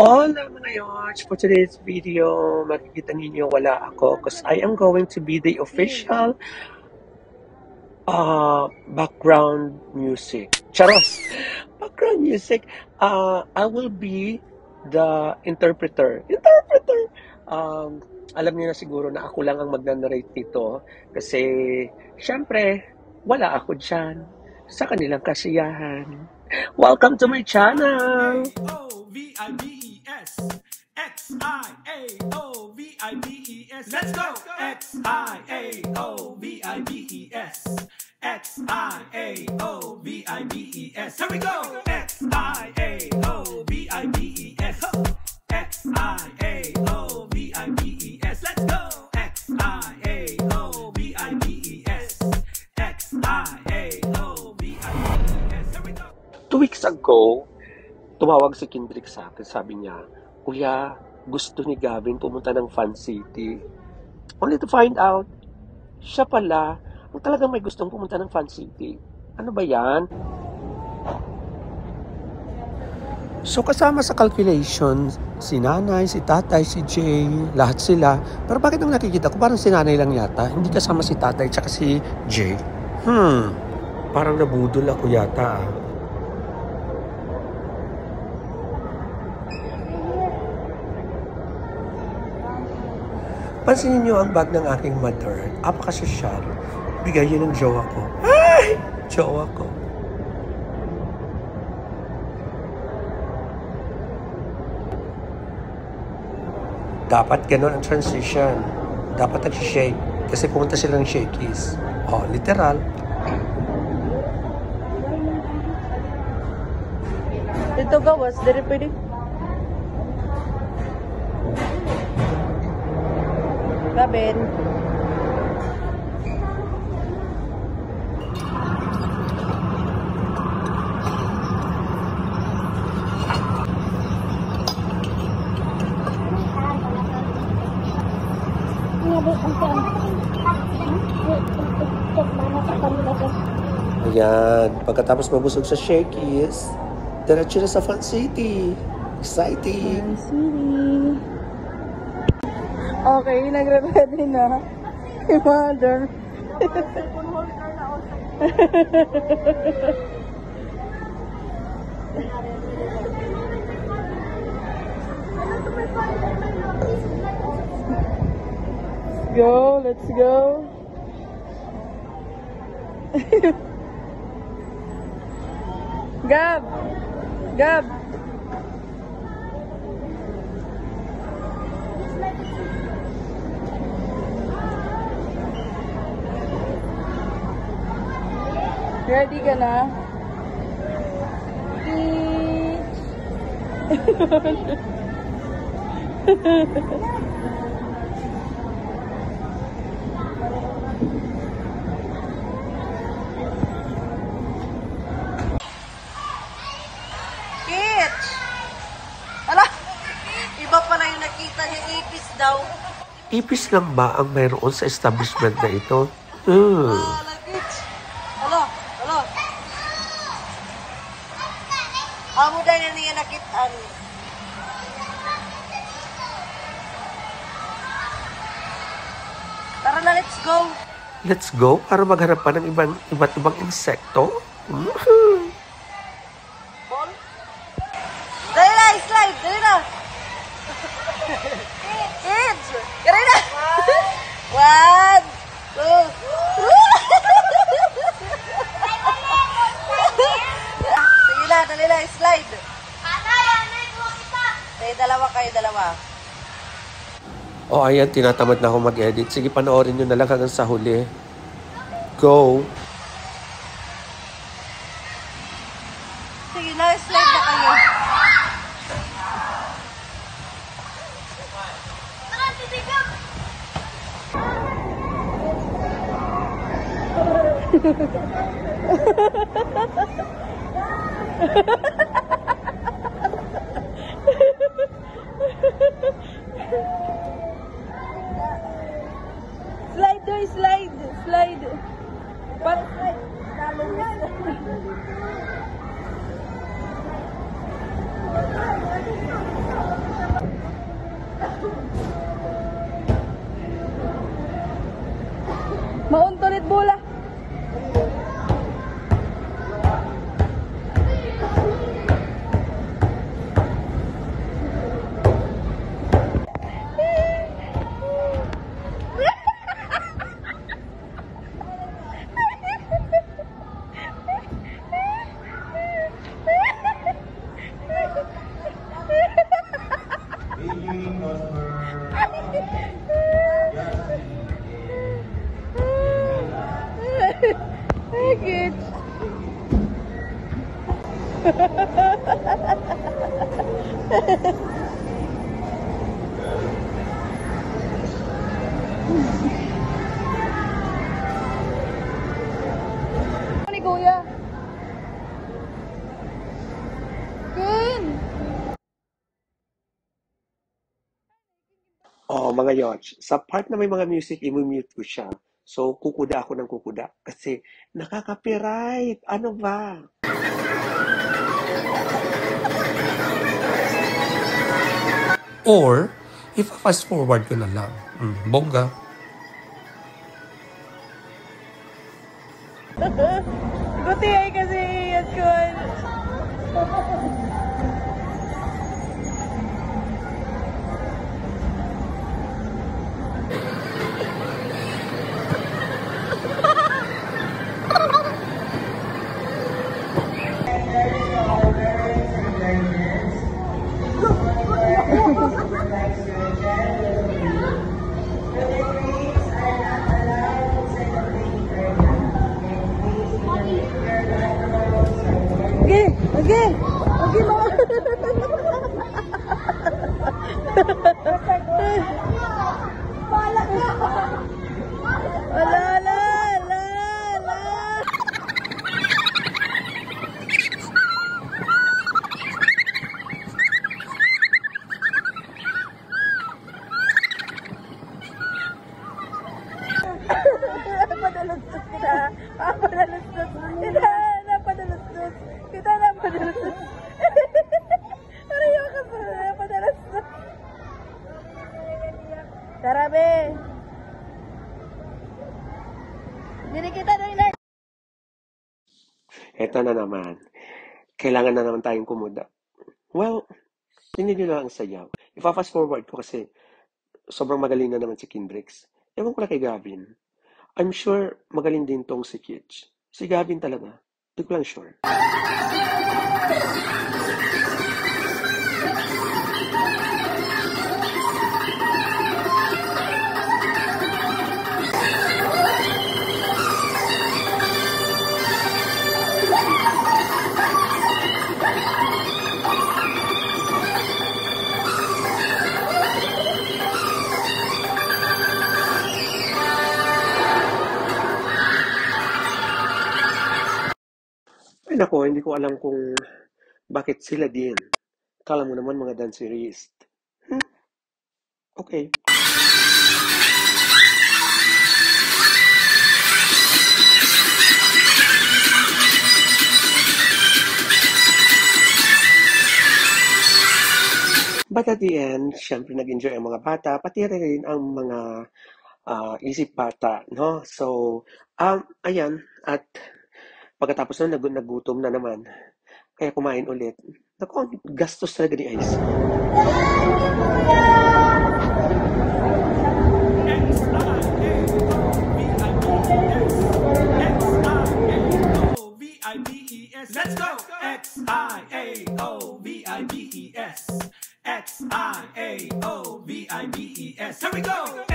Hola mga yods! For today's video, makikita ninyo wala ako because I am going to be the official background music. Charos! Background music. I will be the interpreter. Alam niyo na siguro na ako lang ang magna-narrate dito kasi syempre wala ako dyan sa kanilang kasiyahan. Welcome to my channel! X-I-A-O-V-I-B-E-S X-I-A-O-V-I-B-E-S Let's go! X-I-A-O-V-I-B-E-S X-I-A-O-V-I-B-E-S Here we go! X-I-A-O-V-I-B-E-S X-I-A-O-V-I-B-E-S Let's go! X-I-A-O-V-I-B-E-S X-I-A-O-V-I-B-E-S Here we go! 2 weeks ago, tumawag si Kendrick sa akin. Sabi niya, Kuya, gusto ni Gavin pumunta ng Fan City. Only to find out, siya pala ang talagang may gustong pumunta ng Fan City. Ano ba yan? So kasama sa calculation, si nanay, si tatay, si Jay, lahat sila. Pero bakit ang nakikita ko, parang si nanay lang yata. Hindi kasama si tatay tsaka si Jay. Parang nabudol ako yata. Pansinin niyo ang bag ng aking mother. Apakasosyal. Bigay yun ng jowa ko. Ay! Jowa ko. Dapat ganun ang transition. Dapat nag-shake. Kasi pumunta silang shakies. Oh, literal. Ito gawas, dari pwede. Gavin. Ayan. Pagkatapos mabusog sa shakies, diretso na sa Fan City. Exciting. Okay, nagre-ready na. Si mother. Let's go. Gab. Ready ka na? Kitch! Ala! Iba pala yung nakita niya, ipis daw. Ipis lang ba ang mayroon sa establishment na ito? Ala, Kitch! Ala! Amo dahil na niya nakitaan. Tara na, let's go! Let's go para maghanap pa ng iba't ibang insekto. Ball? Dali na, slide! Dali na! Kids! Dali na! 1, 2. Sige na, dali na, slide. Sige, dalawa. O ayan, tinatamad na ako mag-edit. Sige, panoorin nyo na lang hanggang sa huli. Go! Sige na, slide na kayo. Slide. Para slide. Ni Kuya. Kin! Oh, mga yots, sa part na may mga music, i-mute ko siya. So, kukuda ako ng kukuda kasi nakaka-copyright. Ano ba? Or, if fast forward ko na lang. Bongga. Guti ay kasi iyat ko. Okay, okay. Okay, mo. Ala, ala, ala, ala. Padalustos kita. Padalustos. Kita padalustos. Kita na padalustos. Ariyo ka pa. Padalustos. Tara, be. Dili kita na ilag. Eto na naman. Kailangan na naman tayong kumuda. Well, tingnan nyo lang ang sayaw. Ipa-fast forward ko kasi sobrang magaling na naman si Kendricks. Ewan ko lang kay Gavin. I'm sure magaling din tong si Kitch. Si Gavin talaga. Hindi ko lang sure. Ay nako, hindi ko alam kung bakit sila din. Kala mo naman mga dancerist. Okay. But at the end, syempre nag-enjoy ang mga bata, pati rin ang mga isip bata, no? So, ayan, at pagkatapos na nagutom na naman, kaya kumain ulit. Naku, ang gastos talaga ni Ice. X-I-A-O-V-I-B-E-S. Let's go! X-I-A-O-V-I-B-E-S. X-I-A-O-V-I-B-E-S. Here we go!